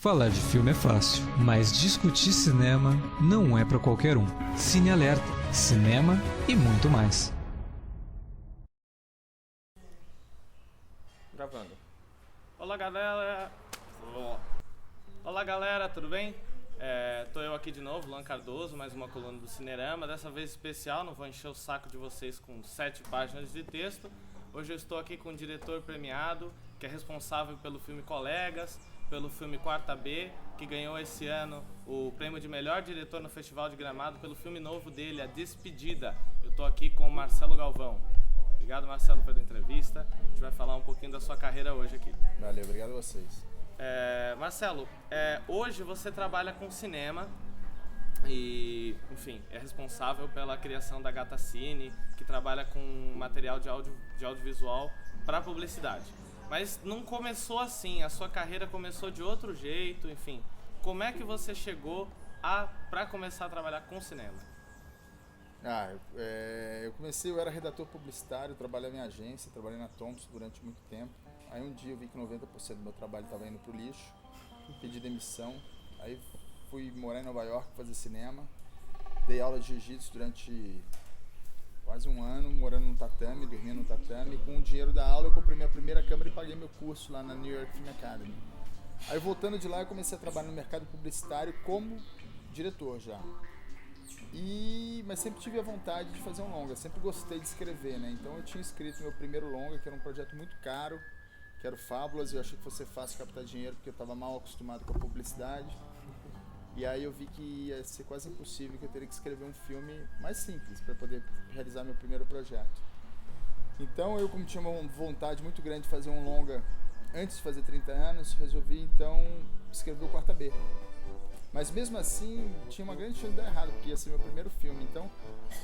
Falar de filme é fácil, mas discutir cinema não é pra qualquer um. Cine Alerta, cinema e muito mais. Gravando. Olá galera. Olá galera, tudo bem? Tô eu aqui de novo, Luan Cardoso, mais uma coluna do Cinerama, dessa vez especial, não vou encher o saco de vocês com 7 páginas de texto. Hoje eu estou aqui com um diretor premiado, que é responsável pelo filme Colegas, pelo filme Quarta B, que ganhou esse ano o prêmio de melhor diretor no Festival de Gramado, pelo filme novo dele, A Despedida. Eu estou aqui com o Marcelo Galvão. Obrigado, Marcelo, pela entrevista. A gente vai falar um pouquinho da sua carreira hoje aqui. Valeu, obrigado a vocês. Marcelo, hoje você trabalha com cinema e, enfim, é responsável pela criação da Gata Cine, que trabalha com material de audiovisual para publicidade. Mas não começou assim, a sua carreira começou de outro jeito, enfim. Como é que você chegou para começar a trabalhar com cinema? Eu era redator publicitário, trabalhava em agência, trabalhei na Thompson durante muito tempo. Aí um dia eu vi que 90% do meu trabalho estava indo pro lixo, pedi demissão, aí fui morar em Nova York fazer cinema, dei aula de jiu-jitsu durante quase um ano, morando no tatame, dormindo no tatame. Com o dinheiro da aula eu comprei minha primeira câmera e paguei meu curso lá na New York Film Academy. Aí voltando de lá eu comecei a trabalhar no mercado publicitário como diretor já. Mas sempre tive a vontade de fazer um longa, sempre gostei de escrever, né? Então eu tinha escrito meu primeiro longa, que era um projeto muito caro, que era o Fábulas, e eu achei que fosse fácil captar dinheiro porque eu estava mal acostumado com a publicidade. E aí eu vi que ia ser quase impossível, que eu teria que escrever um filme mais simples para poder realizar meu primeiro projeto. Então eu, como tinha uma vontade muito grande de fazer um longa antes de fazer 30 anos, resolvi então escrever o Quarta B. Mas mesmo assim, tinha uma grande chance de dar errado, porque ia ser meu primeiro filme. Então,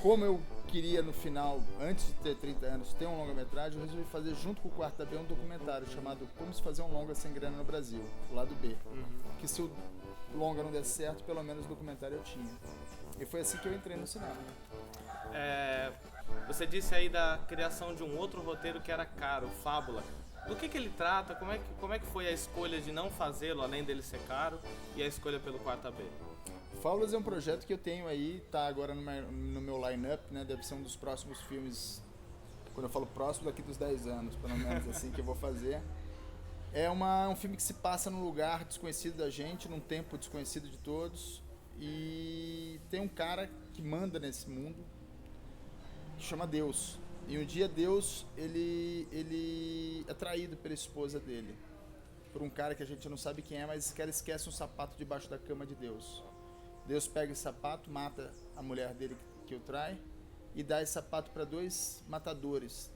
como eu queria no final, antes de ter 30 anos, ter um longa-metragem, eu resolvi fazer junto com o Quarta B um documentário chamado Como se fazer um longa sem grana no Brasil, o lado B. Que se o longa não der certo, pelo menos o documentário eu tinha. E foi assim que eu entrei no cinema. Você disse aí da criação de um outro roteiro que era caro, Fábula. Do que ele trata? Como é que foi a escolha de não fazê-lo, além dele ser caro, e a escolha pelo Quarta B? Fábulas é um projeto que eu tenho aí, tá agora no meu line-up, né? Deve ser um dos próximos filmes, quando eu falo próximo, daqui dos 10 anos, pelo menos assim, que eu vou fazer. É um filme que se passa num lugar desconhecido da gente, num tempo desconhecido de todos, e tem um cara que manda nesse mundo, que chama Deus. E um dia Deus, ele é traído pela esposa dele, por um cara que a gente não sabe quem é, mas esse cara esquece um sapato debaixo da cama de Deus. Deus pega esse sapato, mata a mulher dele que o trai, e dá esse sapato para 2 matadores,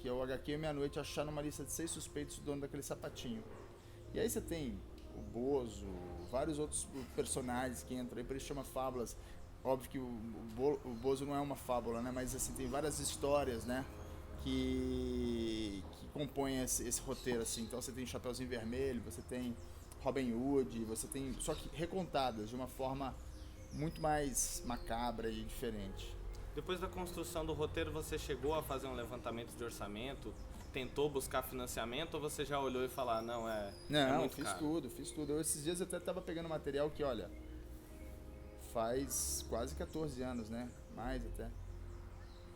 que é o HQ e Meia-Noite, achar numa lista de 6 suspeitos do dono daquele sapatinho. E aí você tem o Bozo, vários outros personagens que entram aí, por isso chama Fábulas. Óbvio que o Bozo não é uma fábula, né? Mas assim, tem várias histórias, né? Que compõem esse roteiro, assim. Então você tem Chapeuzinho Vermelho, você tem Robin Hood, você tem... Só que recontadas de uma forma muito mais macabra e diferente. Depois da construção do roteiro, você chegou a fazer um levantamento de orçamento? Tentou buscar financiamento ou você já olhou e falou, não, é muito caro? Fiz tudo. Esses dias eu até estava pegando material que, olha... Faz quase 14 anos, né? Mais até.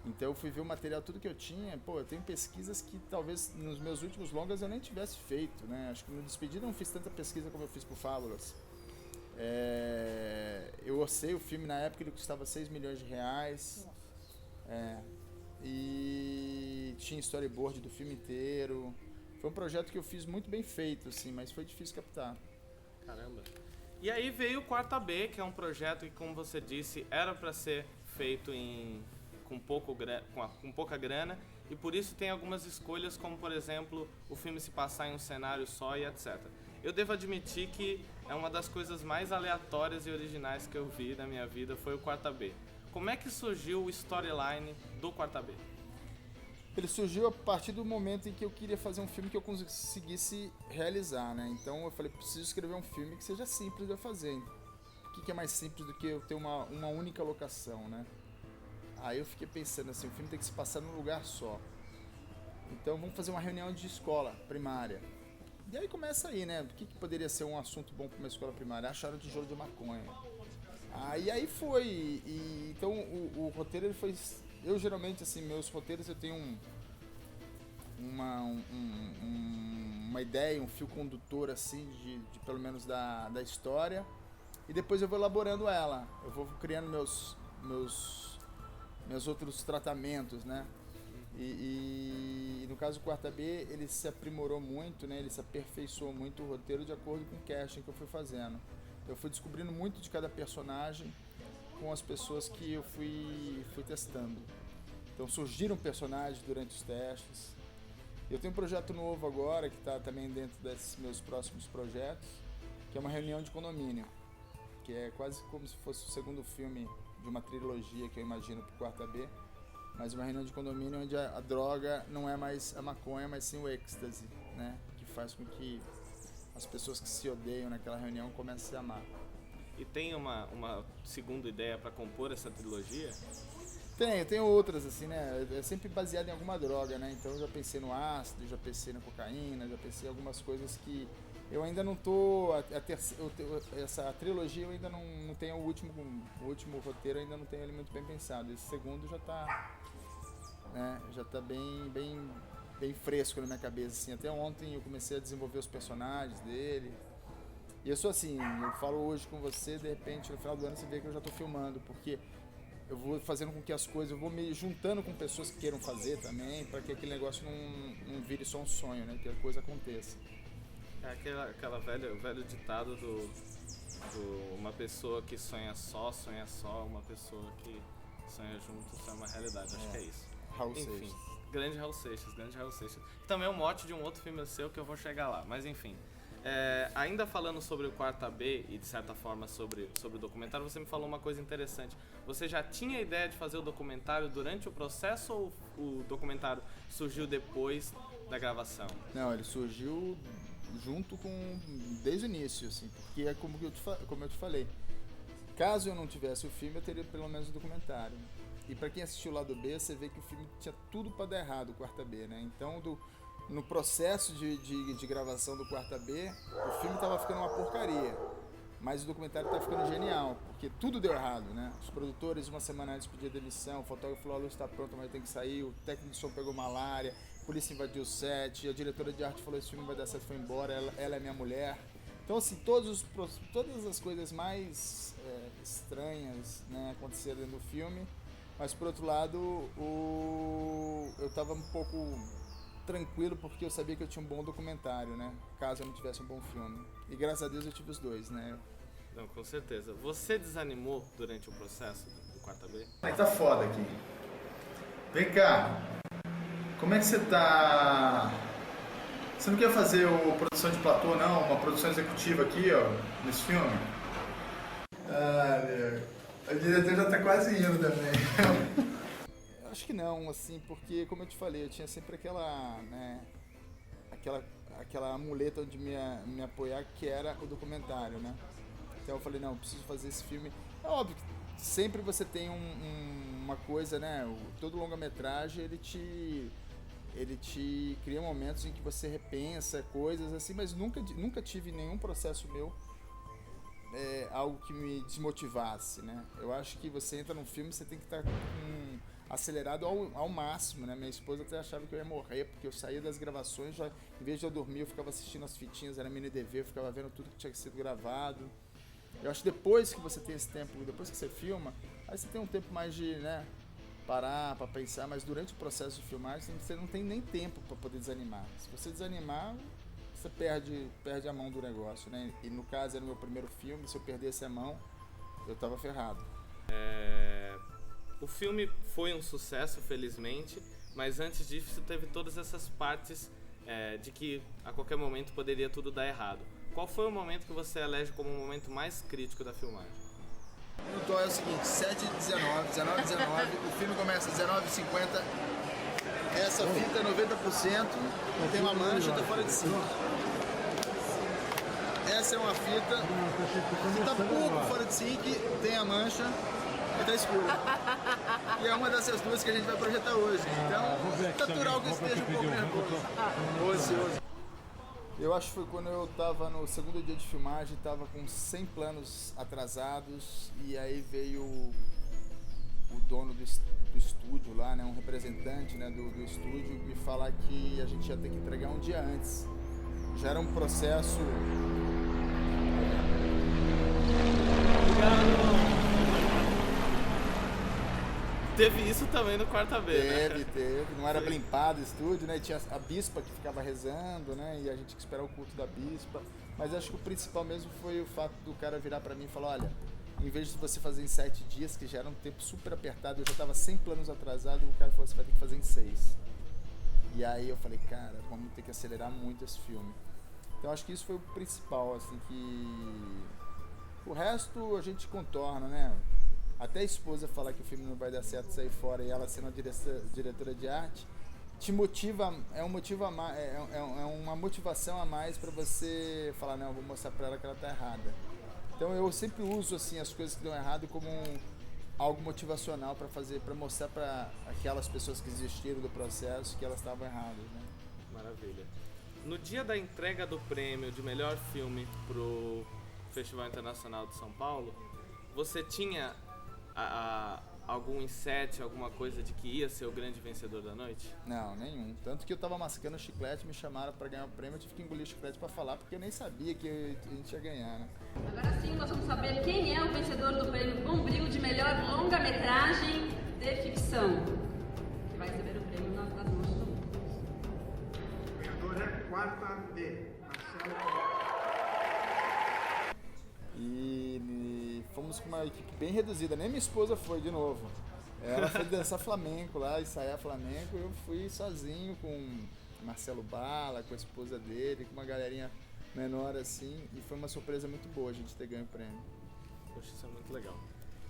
Então eu fui ver o material, tudo que eu tinha. Pô, eu tenho pesquisas que talvez nos meus últimos longas eu nem tivesse feito, né? Acho que no Despedida eu não fiz tanta pesquisa como eu fiz pro Fábulas. Eu orcei o filme na época, ele custava 6 milhões de reais. E tinha storyboard do filme inteiro. Foi um projeto que eu fiz muito bem feito, assim, mas foi difícil captar. Caramba. E aí veio o Quarta B, que é um projeto que, como você disse, era para ser feito com pouca grana, e por isso tem algumas escolhas, como por exemplo, o filme se passar em um cenário só e etc. Eu devo admitir que é uma das coisas mais aleatórias e originais que eu vi na minha vida, foi o Quarta B. Como é que surgiu o storyline do Quarta B? Ele surgiu a partir do momento em que eu queria fazer um filme que eu conseguisse realizar, né? Então eu falei, preciso escrever um filme que seja simples de eu fazer. O que é mais simples do que eu ter uma única locação, né? Aí eu fiquei pensando assim, o filme tem que se passar num lugar só. Então vamos fazer uma reunião de escola primária. E aí começa aí, né? O que poderia ser um assunto bom para uma escola primária? Acharam tijolo de maconha. E aí foi. Então o roteiro ele foi. Eu geralmente, assim, meus roteiros eu tenho uma ideia, um fio condutor, assim, de pelo menos da história. E depois eu vou elaborando ela. Eu vou criando meus outros tratamentos, né? E no caso do Quarta B, ele se aprimorou muito, né? Ele se aperfeiçoou muito o roteiro de acordo com o casting que eu fui fazendo. Eu fui descobrindo muito de cada personagem com as pessoas que eu fui testando. Então surgiram personagens durante os testes. Eu tenho um projeto novo agora, que está também dentro desses meus próximos projetos, que é uma reunião de condomínio, que é quase como se fosse o segundo filme de uma trilogia que eu imagino para o Quarta B, mas uma reunião de condomínio onde a droga não é mais a maconha, mas sim o êxtase, né? Que faz com que as pessoas que se odeiam naquela reunião comecem a se amar. E tem uma segunda ideia para compor essa trilogia? Tenho outras, assim, né? É sempre baseado em alguma droga, né? Então eu já pensei no ácido, já pensei na cocaína, já pensei em algumas coisas que eu ainda não tô... Essa trilogia eu ainda não tenho o último roteiro, eu ainda não tenho ele muito bem pensado. Esse segundo já tá, né? Já tá bem fresco na minha cabeça, assim. Até ontem eu comecei a desenvolver os personagens dele. E eu sou assim, eu falo hoje com você, de repente no final do ano você vê que eu já tô filmando, porque eu vou fazendo com que as coisas, eu vou me juntando com pessoas que queiram fazer também, para que aquele negócio não vire só um sonho, né? Que a coisa aconteça. É aquela velho ditado do uma pessoa que sonha só, uma pessoa que sonha junto, sonha uma realidade. Acho que é isso. Raul Enfim, Seixas. grande Raul Seixas. Também é um mote de um outro filme seu que eu vou chegar lá, mas enfim. Ainda falando sobre o Quarta B e de certa forma sobre o documentário, você me falou uma coisa interessante. Você já tinha a ideia de fazer o documentário durante o processo ou o documentário surgiu depois da gravação? Não, ele surgiu junto desde o início, assim, porque é como eu te falei. Caso eu não tivesse o filme, eu teria pelo menos o documentário. E para quem assistiu o lado B, você vê que o filme tinha tudo para dar errado, o Quarta B, né? Então, no processo de gravação do Quarta B, o filme tava ficando uma porcaria, mas o documentário tá ficando genial, porque tudo deu errado, né? Os produtores, uma semana antes pediam demissão, o fotógrafo falou, a luz tá pronta, mas tem que sair, o técnico de som pegou malária, a polícia invadiu o set, a diretora de arte falou, esse filme vai dar certo, foi embora, ela é minha mulher. Então, assim, todas as coisas mais estranhas, né, aconteceram dentro do filme, mas por outro lado, eu tava um pouco tranquilo porque eu sabia que eu tinha um bom documentário, né? Caso eu não tivesse um bom filme. E graças a Deus eu tive os dois, né? Não, com certeza. Você desanimou durante o processo do Quarta B? Aí tá foda aqui. Vem cá. Como é que você tá? Você não quer fazer produção de platô, não? Uma produção executiva aqui, ó, nesse filme? O diretor já tá quase indo também. Acho que não, assim, porque, como eu te falei, eu tinha sempre aquela, né, aquela muleta de me apoiar, que era o documentário, né? Então eu falei, não, eu preciso fazer esse filme. É óbvio que sempre você tem uma coisa, né? Todo longa-metragem, ele te cria momentos em que você repensa coisas assim, mas nunca tive nenhum processo meu algo que me desmotivasse, né? Eu acho que você entra num filme, você tem que estar acelerado ao máximo, né? Minha esposa até achava que eu ia morrer, porque eu saía das gravações, já, em vez de eu dormir, eu ficava assistindo as fitinhas, era mini DV, eu ficava vendo tudo que tinha sido gravado. Eu acho que depois que você tem esse tempo, depois que você filma, aí você tem um tempo mais de, né, parar para pensar, mas durante o processo de filmagem você não tem nem tempo para poder desanimar. Se você desanimar, você perde a mão do negócio, né? E no caso era o meu primeiro filme, se eu perdesse a mão, eu tava ferrado. O filme foi um sucesso, felizmente, mas antes disso teve todas essas partes de que a qualquer momento poderia tudo dar errado. Qual foi o momento que você elege como o momento mais crítico da filmagem? O tom é o seguinte, 7h19, 19h19, o filme começa às 19h50, essa fita é 90%, tem uma mancha, tá fora de cima. Essa é uma fita que tá pouco fora de sync, tem a mancha e tá escura. E é uma dessas duas que a gente vai projetar hoje. Então, é natural que esteja um pouco nervoso. Eu acho que foi quando eu tava no segundo dia de filmagem, tava com 100 planos atrasados, e aí veio o dono do estúdio lá, né, um representante, né, do estúdio, me falar que a gente ia ter que entregar um dia antes. Já era um processo... Teve isso também no Quarta B, né? Teve. Não era blimpado o estúdio, né? Tinha a bispa que ficava rezando, né? E a gente tinha que esperar o culto da bispa. Mas acho que o principal mesmo foi o fato do cara virar pra mim e falar, olha, em vez de você fazer em 7 dias, que já era um tempo super apertado, eu já tava 100 planos atrasado, o cara falou, você vai ter que fazer em 6. E aí eu falei, cara, vamos ter que acelerar muito esse filme. Então acho que isso foi o principal, assim, que... O resto a gente contorna, né? Até a esposa falar que o filme não vai dar certo sair fora e ela sendo a diretora de arte, te motiva, é uma motivação a mais para você falar, não, eu vou mostrar para ela que ela tá errada. Então eu sempre uso assim as coisas que dão errado como algo motivacional para mostrar para aquelas pessoas que desistiram do processo que elas estavam erradas, né? Maravilha. No dia da entrega do prêmio de melhor filme pro Festival Internacional de São Paulo, você tinha algum inset, alguma coisa de que ia ser o grande vencedor da noite? Não, nenhum. Tanto que eu tava mascando chiclete, me chamaram pra ganhar o prêmio, eu tive que engolir chiclete pra falar, porque eu nem sabia que a gente ia ganhar, né? Agora sim, nós vamos saber quem é o vencedor do prêmio Bombril de melhor longa-metragem de ficção, que vai receber o prêmio nas mãos do mundo. O ganhador é Quarta B, Marcelo. E fomos com uma equipe bem reduzida, nem minha esposa foi de novo. Ela foi dançar flamenco lá, ensaiar flamenco, eu fui sozinho com Marcelo Bala, com a esposa dele, com uma galerinha menor assim, e foi uma surpresa muito boa a gente ter ganho o prêmio. Poxa, isso é muito legal.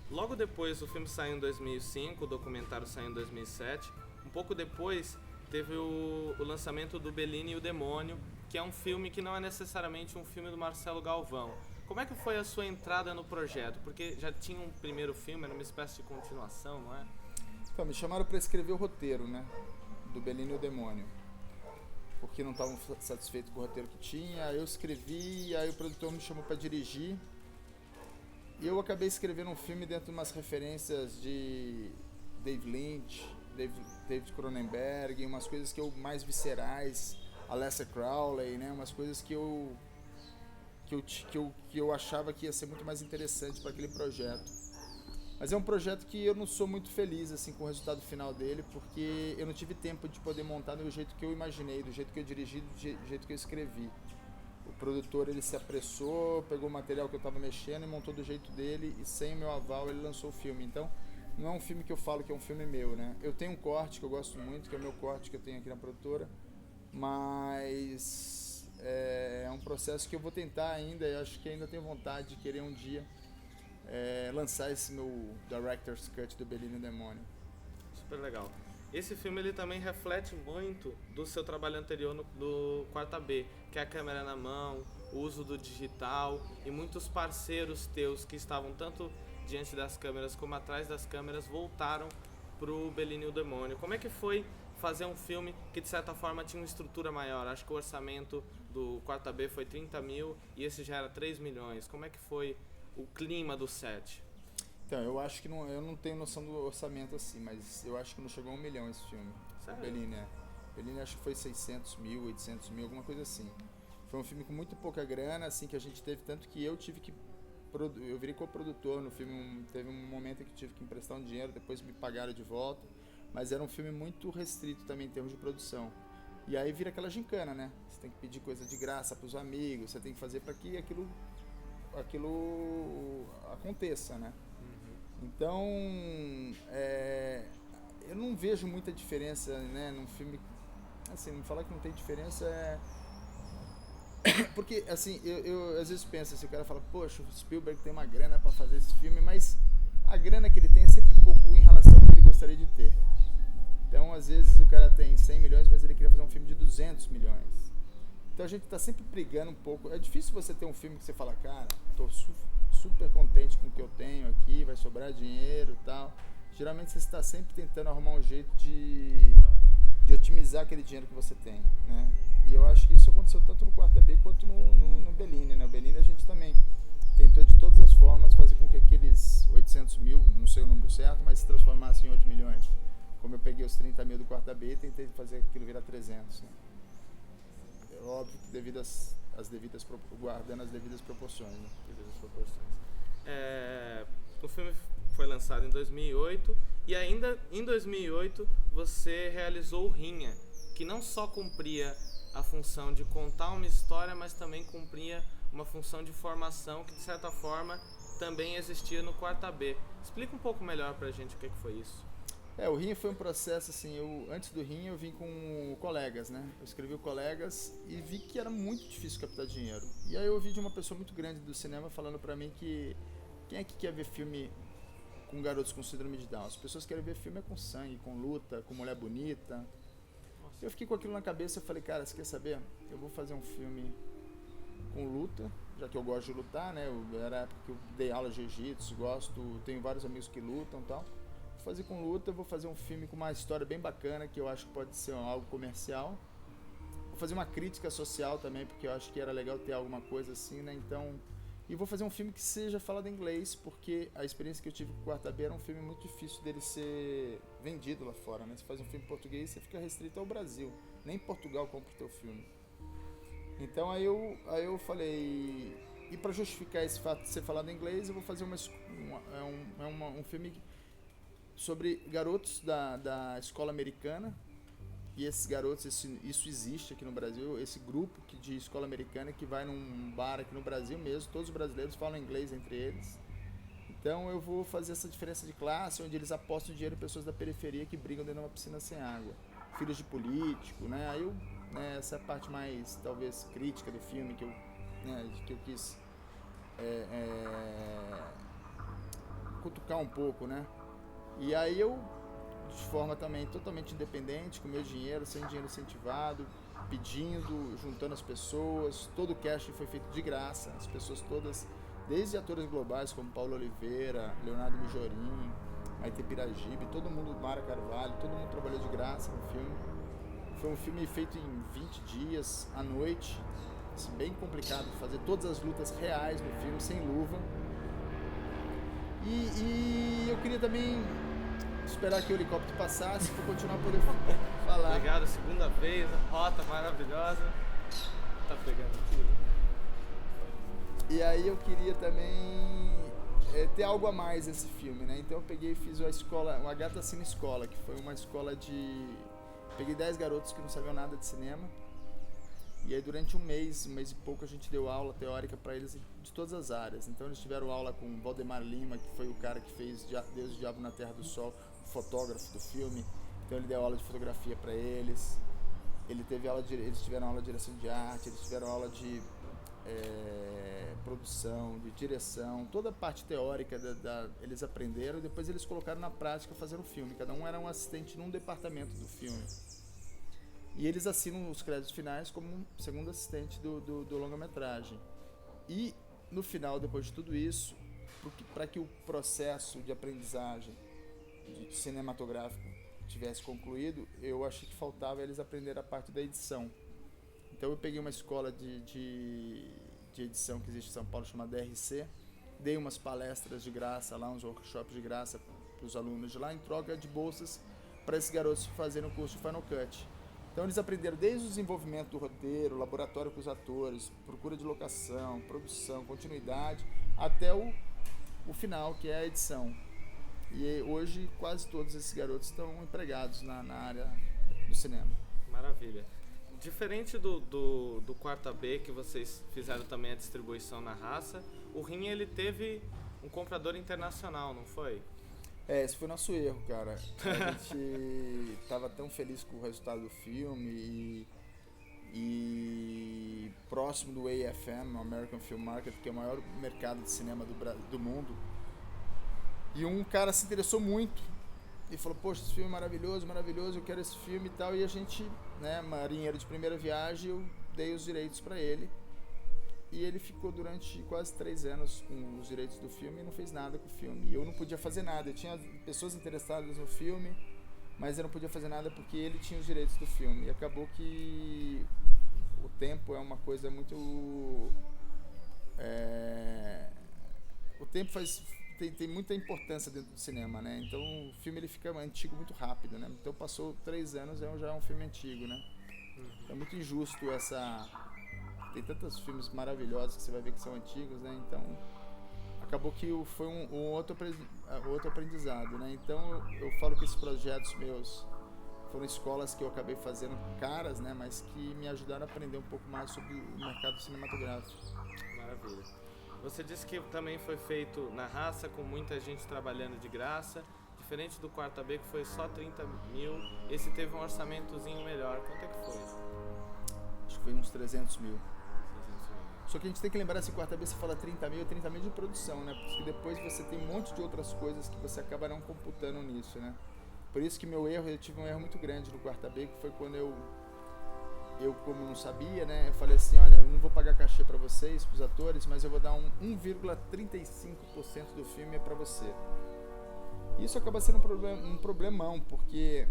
Logo depois, o filme saiu em 2005, o documentário saiu em 2007. Um pouco depois, teve o lançamento do Bellini e o Demônio, que é um filme que não é necessariamente um filme do Marcelo Galvão. Como é que foi a sua entrada no projeto? Porque já tinha um primeiro filme, era uma espécie de continuação, não é? Então, me chamaram para escrever o roteiro, né, do Bellini e o Demônio, porque não estavam satisfeitos com o roteiro que tinha. Eu escrevi, aí o produtor me chamou para dirigir, e eu acabei escrevendo um filme dentro de umas referências de David Lynch, David Cronenberg, umas coisas que eu mais viscerais, Aleister Crowley, né, umas coisas que eu achava que ia ser muito mais interessante para aquele projeto. Mas é um projeto que eu não sou muito feliz assim, com o resultado final dele, porque eu não tive tempo de poder montar do jeito que eu imaginei, do jeito que eu dirigi, do jeito que eu escrevi. O produtor ele se apressou, pegou o material que eu estava mexendo e montou do jeito dele, e sem o meu aval ele lançou o filme. Então não é um filme que eu falo que é um filme meu, né? Eu tenho um corte que eu gosto muito, que é o meu corte que eu tenho aqui na produtora, mas é um processo que eu vou tentar ainda, eu acho que ainda tenho vontade de querer um dia lançar esse meu Director's Cut do Bellini e o Demônio. Super legal. Esse filme ele também reflete muito do seu trabalho anterior do Quarta B, que é a câmera na mão, o uso do digital, e muitos parceiros teus que estavam tanto diante das câmeras como atrás das câmeras voltaram pro Bellini e o Demônio. Como é que foi fazer um filme que de certa forma tinha uma estrutura maior? Acho que o orçamento do Quarta B foi 30 mil e esse já era 3 milhões. Como é que foi o clima do set? Então, eu acho que eu não tenho noção do orçamento assim, mas eu acho que não chegou a 1 milhão esse filme. Sério? Bellini, Bellini acho que foi 600 mil, 800 mil, alguma coisa assim. Foi um filme com muito pouca grana, assim, que a gente teve, tanto que eu tive que... Eu virei coprodutor no filme, teve um momento em que tive que emprestar um dinheiro, depois me pagaram de volta, mas era um filme muito restrito também em termos de produção. E aí vira aquela gincana, né? Você tem que pedir coisa de graça pros amigos, você tem que fazer para que aquilo aconteça, né? Então, eu não vejo muita diferença, né, num filme, assim, não falar que não tem diferença porque, assim, eu às vezes penso assim, o cara fala, poxa, o Spielberg tem uma grana para fazer esse filme, mas a grana que ele tem é sempre pouco em relação ao que ele gostaria de ter. Então, às vezes o cara tem 100 milhões, mas ele queria fazer um filme de 200 milhões. Então a gente tá sempre brigando um pouco. É difícil você ter um filme que você fala, cara, tô super contente com o que eu tenho aqui, vai sobrar dinheiro e tal. Geralmente você está sempre tentando arrumar um jeito de otimizar aquele dinheiro que você tem, né? E eu acho que isso aconteceu tanto no Quarta B quanto no Bellini, né? O Bellini a gente também tentou de todas as formas fazer com que aqueles 800 mil, não sei o número certo, mas se transformassem em 8 milhões. Como eu peguei os 30 mil do Quarta B e tentei fazer aquilo virar 300, né? É óbvio que devido guardando as devidas proporções, né? O filme foi lançado em 2008 e ainda em 2008 você realizou o Rinha, que não só cumpria a função de contar uma história, mas também cumpria uma função de formação que, de certa forma, também existia no Quarta B. Explica um pouco melhor pra gente o que foi isso. O Rinha foi um processo, assim, antes do Rinha eu vim com Colegas, né? Eu escrevi o Colegas e vi que era muito difícil captar dinheiro. E aí eu ouvi de uma pessoa muito grande do cinema falando pra mim que quem é que quer ver filme com garotos com síndrome de Down? As pessoas querem ver filme com sangue, com luta, com mulher bonita. Eu fiquei com aquilo na cabeça e falei, cara, você quer saber? Eu vou fazer um filme com luta, já que eu gosto de lutar, né? Era a época que eu dei aula de jiu-jitsu, tenho vários amigos que lutam e tal. Vou fazer com luta, vou fazer um filme com uma história bem bacana, que eu acho que pode ser algo comercial. Vou fazer uma crítica social também, porque eu acho que era legal ter alguma coisa assim, né? Então, e vou fazer um filme que seja falado em inglês, porque a experiência que eu tive com o Quarta B era um filme muito difícil dele ser vendido lá fora, né? Você faz um filme em português, você fica restrito ao Brasil. Nem Portugal compra o teu filme. Então aí eu falei, e para justificar esse fato de ser falado em inglês, eu vou fazer um filme sobre garotos da escola americana. E esses garotos, isso existe aqui no Brasil, esse grupo de escola americana que vai num bar aqui no Brasil mesmo, todos os brasileiros falam inglês entre eles. Então eu vou fazer essa diferença de classe, onde eles apostam dinheiro em pessoas da periferia que brigam dentro de uma piscina sem água. Filhos de político, né? Aí essa é a parte mais, talvez, crítica do filme que eu quis cutucar um pouco, né? E aí eu, de forma também totalmente independente, com meu dinheiro, sem dinheiro incentivado, pedindo, juntando as pessoas, todo o casting foi feito de graça, as pessoas todas, desde atores globais como Paulo Oliveira, Leonardo Mijorin, Maite Piragibe, todo mundo, Mara Carvalho, todo mundo trabalhou de graça no filme. Foi um filme feito em 20 dias, à noite, assim, bem complicado, fazer todas as lutas reais no filme, sem luva. E eu queria também esperar que o helicóptero passasse para continuar a poder falar. Obrigado, segunda vez, rota maravilhosa. Tá pegando tudo. E aí eu queria também ter algo a mais nesse filme, né? Então eu peguei e fiz uma Agatha Cine Escola, que foi uma escola de... Peguei 10 garotos que não sabiam nada de cinema. E aí durante um mês e pouco, a gente deu aula teórica para eles de todas as áreas. Então eles tiveram aula com Valdemar Lima, que foi o cara que fez Deus e o Diabo na Terra do Sol, o fotógrafo do filme. Então ele deu aula de fotografia para eles. Eles tiveram aula de direção de arte, eles tiveram aula de produção, de direção, toda a parte teórica eles aprenderam e depois eles colocaram na prática fazendo o filme. Cada um era um assistente num departamento do filme. E eles assinam os créditos finais como um segundo assistente do longa-metragem. E no final, depois de tudo isso, para que o processo de aprendizagem de cinematográfico tivesse concluído, eu achei que faltava eles aprenderem a parte da edição. Então eu peguei uma escola de edição que existe em São Paulo, chamada DRC, dei umas palestras de graça lá, uns workshops de graça para os alunos de lá, em troca de bolsas para esses garotos fazerem o curso de Final Cut. Então eles aprenderam desde o desenvolvimento do roteiro, laboratório com os atores, procura de locação, produção, continuidade, até o final, que é a edição. E hoje quase todos esses garotos estão empregados na área do cinema. Maravilha. Diferente do Quarta B, que vocês fizeram também a distribuição na raça, o Rinha ele teve um comprador internacional, não foi? Esse foi nosso erro, cara. A gente tava tão feliz com o resultado do filme e próximo do AFM, American Film Market, que é o maior mercado de cinema do mundo. E um cara se interessou muito e falou, poxa, esse filme é maravilhoso, maravilhoso, eu quero esse filme e tal. E a gente, né, marinheiro de primeira viagem, eu dei os direitos para ele. E ele ficou durante quase 3 anos com os direitos do filme e não fez nada com o filme. E eu não podia fazer nada. Eu tinha pessoas interessadas no filme, mas eu não podia fazer nada porque ele tinha os direitos do filme. E acabou que o tempo é uma coisa muito... o tempo tem muita importância dentro do cinema, né? Então o filme ele fica antigo muito rápido, né? Então passou 3 anos, já é um filme antigo, né? É muito injusto essa... Tem tantos filmes maravilhosos que você vai ver que são antigos, né? Então acabou que foi um outro aprendizado, né? Então eu falo que esses projetos meus foram escolas que eu acabei fazendo caras, né? Mas que me ajudaram a aprender um pouco mais sobre o mercado cinematográfico. Maravilha. Você disse que também foi feito na raça, com muita gente trabalhando de graça, diferente do Quarta B, que foi só 30 mil. Esse teve um orçamentozinho melhor. Quanto é que foi? Acho que foi uns 300 mil. Só que a gente tem que lembrar, assim, Quarta B, você fala 30 mil de produção, né? Porque depois você tem um monte de outras coisas que você acaba não computando nisso, né? Por isso que eu tive um erro muito grande no Quarta B, que foi quando eu como não sabia, né, eu falei assim, olha, eu não vou pagar cachê para vocês, para os atores, mas eu vou dar 1,35% do filme para você. E isso acaba sendo um problemão, porque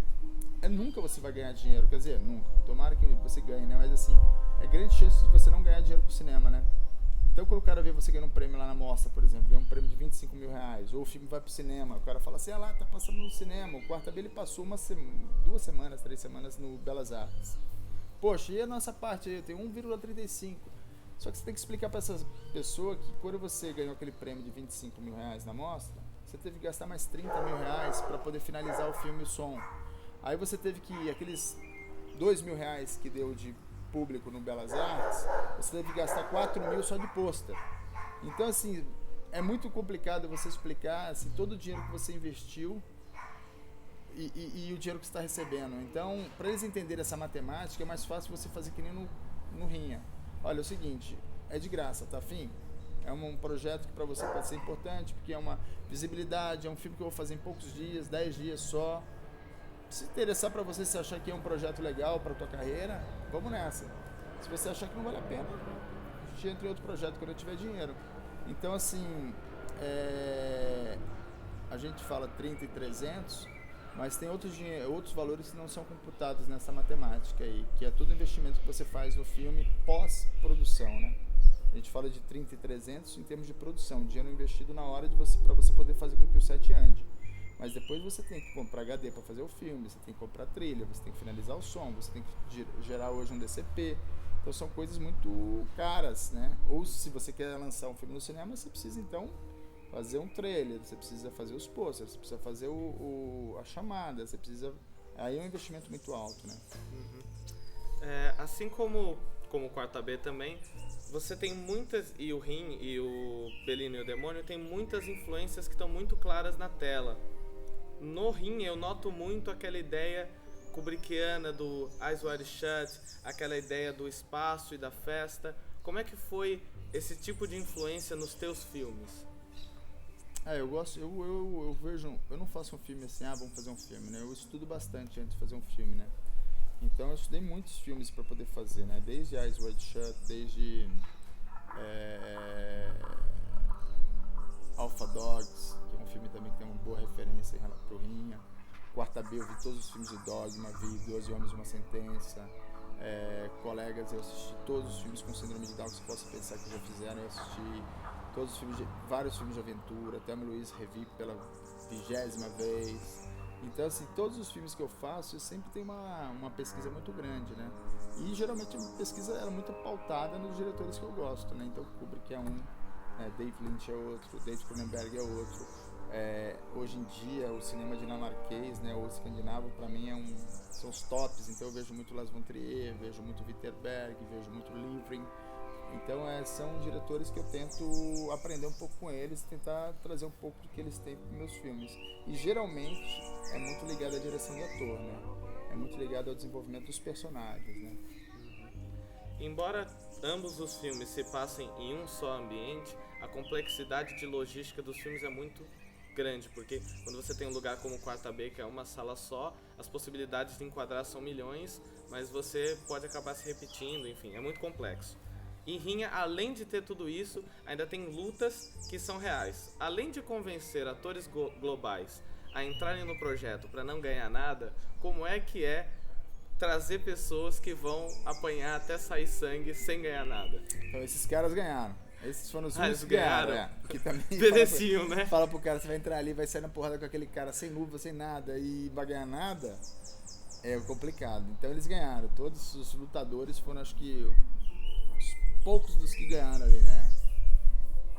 nunca você vai ganhar dinheiro, quer dizer, nunca, tomara que você ganhe, né, mas assim, é grande chance de você não ganhar dinheiro com o cinema, né. Então quando o cara vê você ganhando um prêmio lá na mostra, por exemplo, ganha um prêmio de 25 mil reais, ou o filme vai pro cinema, o cara fala assim, lá, tá passando no cinema, o Quarta B ele passou 2 semanas, 3 semanas no Belas Artes. Poxa, e a nossa parte aí? Tem 1,35. Só que você tem que explicar para essa pessoa que quando você ganhou aquele prêmio de 25 mil reais na mostra, você teve que gastar mais 30 mil reais para poder finalizar o filme e o som. Aí você teve que, aqueles 2 mil reais que deu de público no Belas Artes, você teve que gastar 4 mil só de pôster. Então, assim, é muito complicado você explicar assim, todo o dinheiro que você investiu e o dinheiro que você está recebendo. Então, para eles entenderem essa matemática, é mais fácil você fazer que nem no Rinha. Olha, é o seguinte, é de graça, tá afim? É um projeto que para você pode ser importante, porque é uma visibilidade, é um filme que eu vou fazer em poucos dias, 10 dias só. Se interessar para você, se achar que é um projeto legal para tua carreira, vamos nessa. Se você achar que não vale a pena, a gente entra em outro projeto quando eu tiver dinheiro. Então, assim, a gente fala 30 e 300, mas tem outros valores que não são computados nessa matemática aí, que é todo o investimento que você faz no filme pós-produção, né? A gente fala de 30 e 300 em termos de produção, dinheiro investido na hora para você poder fazer com que o set ande. Mas depois você tem que comprar HD para fazer o filme, você tem que comprar trilha, você tem que finalizar o som, você tem que gerar hoje um DCP. Então são coisas muito caras, né? Ou se você quer lançar um filme no cinema, você precisa então fazer um trailer, você precisa fazer os posters, você precisa fazer a chamada, você precisa... Aí é um investimento muito alto, né? Assim como o Quarta B também, você tem muitas, e o Rim e o Bellino e o Demônio tem muitas influências que estão muito claras na tela. No Rim eu noto muito aquela ideia kubrickiana do Eyes Wide Shut, aquela ideia do espaço e da festa. Como é que foi esse tipo de influência nos teus filmes? Eu gosto, eu vejo, eu não faço um filme assim, vamos fazer um filme, né? Eu estudo bastante antes de fazer um filme, né? Então eu estudei muitos filmes para poder fazer, né? Desde Eyes Wide Shut, desde Alpha Dogs, que é um filme também que tem uma boa referência pro Rinha. Quarta B, eu vi todos os filmes de Dogma, vi 12 Homens e uma Sentença. Colegas, eu assisti todos os filmes com síndrome de Down que você possa pensar que já fizeram, eu assisti todos os filmes, vários filmes de aventura, Thelma e Louise revi pela 20ª vez. Então, assim, todos os filmes que eu faço, eu sempre tenho uma pesquisa muito grande, né? E geralmente a pesquisa era muito pautada nos diretores que eu gosto, né? Então, Kubrick é um, David Lynch é outro, David Cronenberg é outro. Hoje em dia, o cinema dinamarquês, né, ou escandinavo, para mim são os tops. Então, eu vejo muito Lars von Trier, vejo muito Winterberg, vejo muito Livring. Então, são diretores que eu tento aprender um pouco com eles, tentar trazer um pouco do que eles têm para meus filmes. E geralmente é muito ligado à direção do ator, né? É muito ligado ao desenvolvimento dos personagens, né? Embora ambos os filmes se passem em um só ambiente, a complexidade de logística dos filmes é muito grande, porque quando você tem um lugar como o Quarta B, que é uma sala só, as possibilidades de enquadrar são milhões, mas você pode acabar se repetindo, enfim, é muito complexo. E Rinha, além de ter tudo isso, ainda tem lutas que são reais. Além de convencer atores globais a entrarem no projeto para não ganhar nada, como é que é trazer pessoas que vão apanhar até sair sangue sem ganhar nada. Então esses caras ganharam. Esses foram os únicos eles que ganharam. ganharam. Porque também Mereciam, né? Fala pro cara, você vai entrar ali, vai sair na porrada com aquele cara sem luva, sem nada e vai ganhar nada, é complicado. Então eles ganharam. Todos os lutadores foram, acho que, os poucos dos que ganharam ali, né?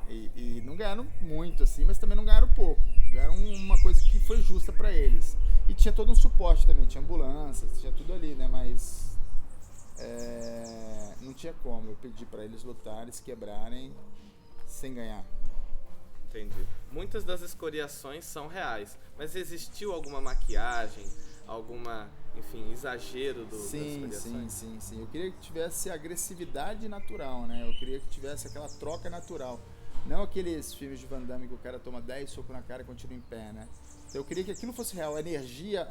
E não ganharam muito, assim, mas também não ganharam pouco. Ganharam uma coisa que foi justa pra eles. E tinha todo um suporte também, tinha ambulâncias, tinha tudo ali, né? Mas não tinha como. Eu pedi pra eles lutarem, se quebrarem, sem ganhar. Entendi. Muitas das escoriações são reais, mas existiu alguma maquiagem, alguma, enfim, exagero das escoriações? Sim. Eu queria que tivesse agressividade natural, né? Eu queria que tivesse aquela troca natural. Não aqueles filmes de Van Damme que o cara toma 10 socos na cara e continua em pé, né? Então eu queria que aquilo fosse real, a energia,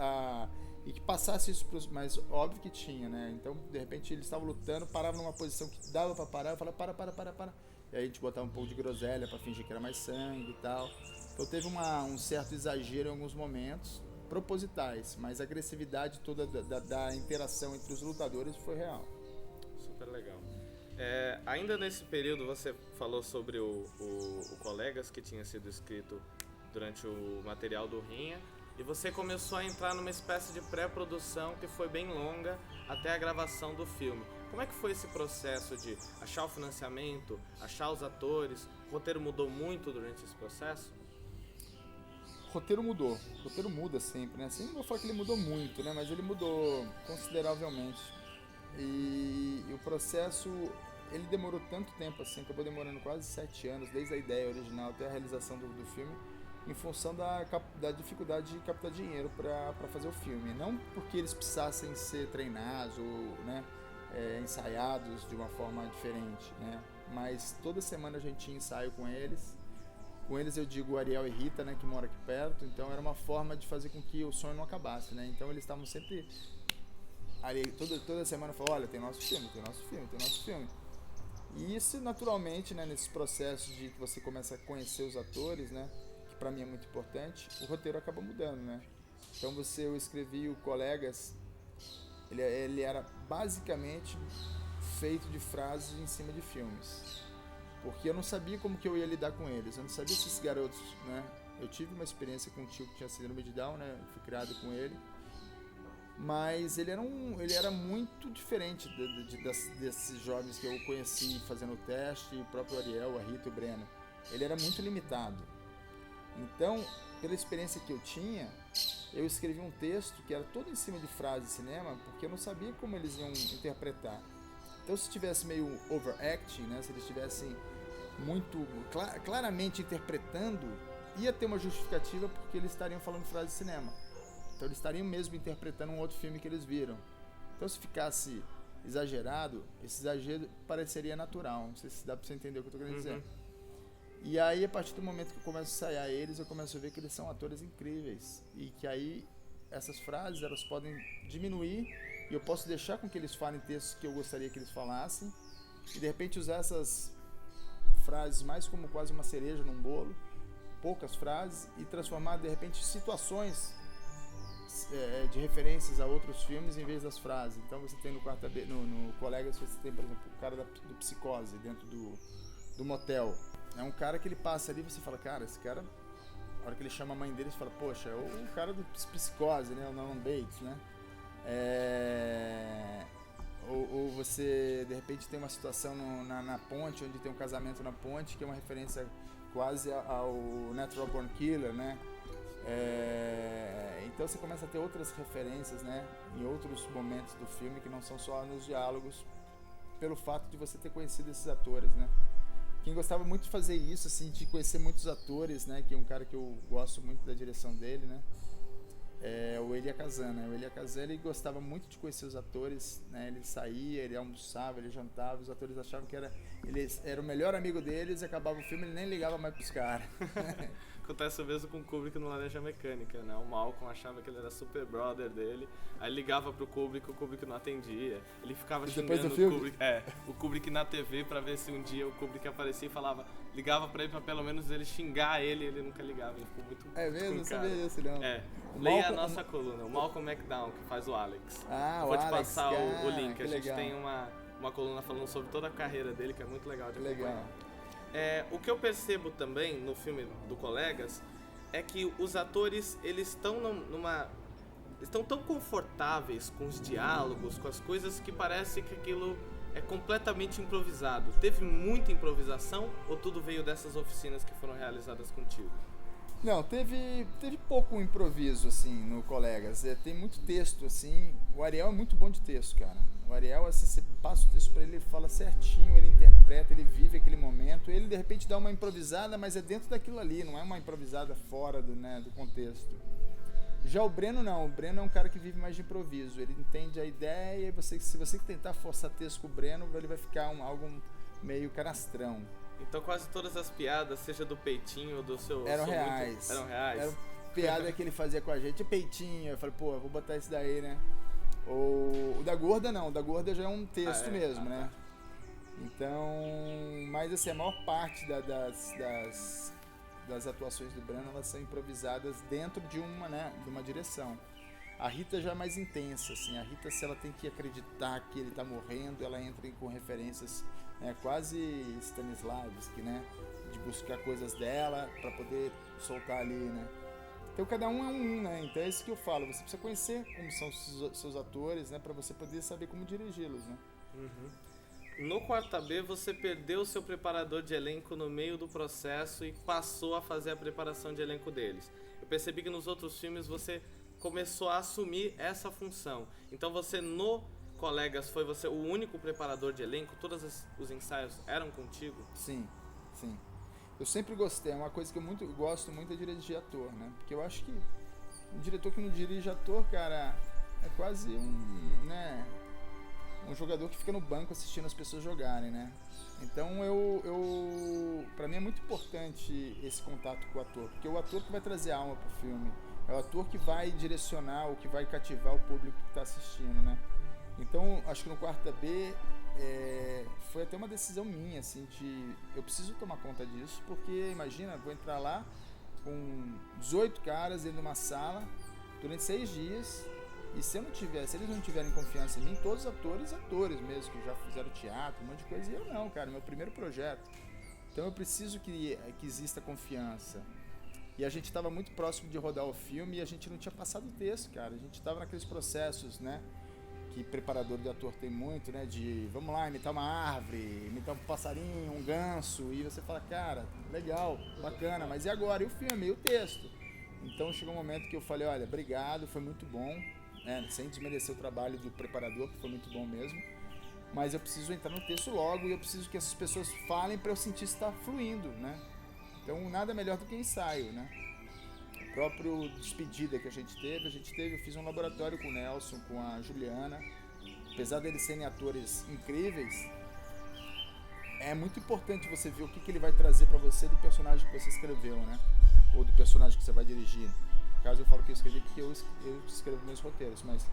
e que passasse isso pros... Mas óbvio que tinha, né? Então, de repente, eles estavam lutando, paravam numa posição que dava pra parar, eu falava, para. E aí a gente botava um pouco de groselha pra fingir que era mais sangue e tal. Então teve um certo exagero em alguns momentos, propositais, mas a agressividade toda da interação entre os lutadores foi real. Super legal. Ainda nesse período você falou sobre o Colegas, que tinha sido escrito durante o material do Rinha, e você começou a entrar numa espécie de pré-produção que foi bem longa até a gravação do filme. Como é que foi esse processo de achar o financiamento, achar os atores? O roteiro mudou muito durante esse processo? O roteiro mudou. O roteiro muda sempre, né? Assim, não vou falar que ele mudou muito, né? Mas ele mudou consideravelmente. E o processo, ele demorou tanto tempo assim, acabou demorando quase 7 anos, desde a ideia original até a realização do filme, em função da dificuldade de captar dinheiro para fazer o filme. Não porque eles precisassem ser treinados ou, né, ensaiados de uma forma diferente, né? Mas toda semana a gente tinha ensaio com eles. Com eles eu digo Ariel e Rita, né, que moram aqui perto. Então era uma forma de fazer com que o sonho não acabasse, né? Então eles estavam sempre... Toda semana falou, olha, tem nosso filme. E isso naturalmente, né, nesses processos de que você começa a conhecer os atores, né, que pra mim é muito importante, o roteiro acaba mudando, né? Então eu escrevi o Colegas, ele era basicamente feito de frases em cima de filmes, porque eu não sabia como que eu ia lidar com eles, eu não sabia se esses garotos, né, eu tive uma experiência com um tio que tinha síndrome de Down, né, eu fui criado com ele, mas ele era muito diferente desses jovens que eu conheci fazendo o teste, o próprio Ariel, a Rita e o Breno. Ele era muito limitado. Então, pela experiência que eu tinha, eu escrevi um texto que era todo em cima de frases de cinema, porque eu não sabia como eles iam interpretar. Então, se tivesse meio overacting, né, se eles estivessem muito claramente interpretando, ia ter uma justificativa porque eles estariam falando frases de cinema. Então eles estariam mesmo interpretando um outro filme que eles viram. Então se ficasse exagerado, esse exagero pareceria natural. Não sei se dá pra você entender o que eu tô querendo dizer. E aí, a partir do momento que eu começo a ensaiar eles, eu começo a ver que eles são atores incríveis. E que aí, essas frases, elas podem diminuir e eu posso deixar com que eles falem textos que eu gostaria que eles falassem. E de repente usar essas frases mais como quase uma cereja num bolo, poucas frases, e transformar de repente situações de referências a outros filmes em vez das frases. Então você tem no Colegas, você tem, por exemplo, o cara do Psicose dentro do motel. É um cara que ele passa ali e você fala, cara, esse cara, na hora que ele chama a mãe dele, você fala, poxa, é o cara do Psicose, né, o Norman Bates, né? Ou você de repente tem uma situação na ponte, onde tem um casamento na ponte, que é uma referência quase ao Natural Born Killer, né? Então você começa a ter outras referências, né, em outros momentos do filme que não são só nos diálogos, pelo fato de você ter conhecido esses atores, né? Quem gostava muito de fazer isso, assim, de conhecer muitos atores, né, que é um cara que eu gosto muito da direção dele, né, é o Elia Kazan, né? O Elia Kazan, ele gostava muito de conhecer os atores, né? Ele saía, ele almoçava, ele jantava, os atores achavam que era Ele era o melhor amigo deles, acabava o filme, ele nem ligava mais pros caras. Acontece o mesmo com o Kubrick no Laranja Mecânica, né? O Malcolm achava que ele era super brother dele, aí ligava pro Kubrick, o Kubrick não atendia. Ele ficava xingando o Kubrick, o Kubrick na TV pra ver se um dia o Kubrick aparecia e falava, ligava pra ele pra pelo menos ele xingar ele nunca ligava, ele ficou muito É mesmo? Não com cara. sabia isso, não. Leia a nossa coluna, o Malcolm McDowell, que faz o Alex. Ah, Eu o vou te Alex, passar o link, que a gente legal. tem uma coluna falando sobre toda a carreira dele, que é muito legal de Que acompanhar. legal. O que eu percebo também no filme do Colegas é que os atores, eles estão estão tão confortáveis com os diálogos, com as coisas, que parece que aquilo é completamente improvisado. Teve muita improvisação ou tudo veio dessas oficinas que foram realizadas contigo? Não, teve pouco improviso, assim, no Colegas. Tem muito texto, assim. O Ariel é muito bom de texto, cara. O Ariel, assim, você passa o texto pra ele, ele fala certinho, ele interpreta, ele vive aquele momento. Ele, de repente, dá uma improvisada, mas é dentro daquilo ali, não é uma improvisada fora do contexto. Já o Breno, não. O Breno é um cara que vive mais de improviso. Ele entende a ideia e se você tentar forçar texto com o Breno, ele vai ficar algo meio canastrão. Então quase todas as piadas, seja do peitinho ou do seu... Eram reais. Eram reais? Era piada que ele fazia com a gente, peitinho. Eu falei, pô, eu vou botar isso daí, né? O da Gorda não, o da Gorda já é um texto mesmo, né? Então, mas assim, a maior parte das atuações do Breno, elas são improvisadas dentro de uma direção. A Rita já é mais intensa, assim. A Rita, se ela tem que acreditar que ele tá morrendo, ela entra com referências quase Stanislavski, né? De buscar coisas dela para poder soltar ali, né? Então cada um é né? Então é isso que eu falo. Você precisa conhecer como são os seus atores, né? Para você poder saber como dirigi-los, né? Uhum. No Quarta B, você perdeu o seu preparador de elenco no meio do processo e passou a fazer a preparação de elenco deles. Eu percebi que nos outros filmes você começou a assumir essa função. Então você no Colegas foi você o único preparador de elenco? Todos os ensaios eram contigo? Sim, sim. Eu sempre gostei, é uma coisa que eu gosto muito é dirigir ator, né? Porque eu acho que um diretor que não dirige ator, cara, é quase um jogador que fica no banco assistindo as pessoas jogarem, né? Então pra mim é muito importante esse contato com o ator, porque é o ator que vai trazer alma pro filme, é o ator que vai direcionar, o que vai cativar o público que tá assistindo, né? Então, acho que no Quarta B foi até uma decisão minha, assim, eu preciso tomar conta disso, porque imagina, vou entrar lá com 18 caras dentro de uma sala durante 6 dias, e se eles não tiverem confiança em mim, todos os atores mesmo, que já fizeram teatro, um monte de coisa, e eu não, cara, meu primeiro projeto. Então eu preciso que exista confiança. E a gente estava muito próximo de rodar o filme e a gente não tinha passado o texto, cara, a gente estava naqueles processos, né? Que preparador de ator tem muito, né? De vamos lá, imitar uma árvore, imitar um passarinho, um ganso, e você fala, cara, legal, bacana, mas e agora? E o filme? E o texto? Então chegou um momento que eu falei, olha, obrigado, foi muito bom, sem desmerecer o trabalho do preparador, que foi muito bom mesmo, mas eu preciso entrar no texto logo e eu preciso que essas pessoas falem para eu sentir se está fluindo, né? Então nada melhor do que ensaio, né? O próprio despedida que a gente teve, eu fiz um laboratório com o Nelson, com a Juliana. Apesar deles serem atores incríveis, é muito importante você ver o que ele vai trazer pra você do personagem que você escreveu, né? Ou do personagem que você vai dirigir. No caso eu falo que eu escrevi porque eu escrevo meus roteiros, mas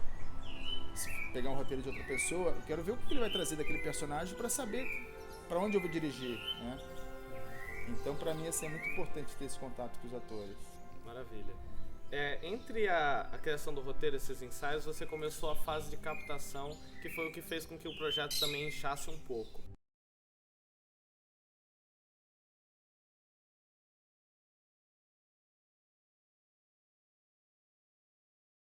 se pegar um roteiro de outra pessoa, eu quero ver o que ele vai trazer daquele personagem pra saber pra onde eu vou dirigir, né? Então pra mim assim, é muito importante ter esse contato com os atores. Maravilha. Entre a criação do roteiro, esses ensaios, você começou a fase de captação, que foi o que fez com que o projeto também inchasse um pouco.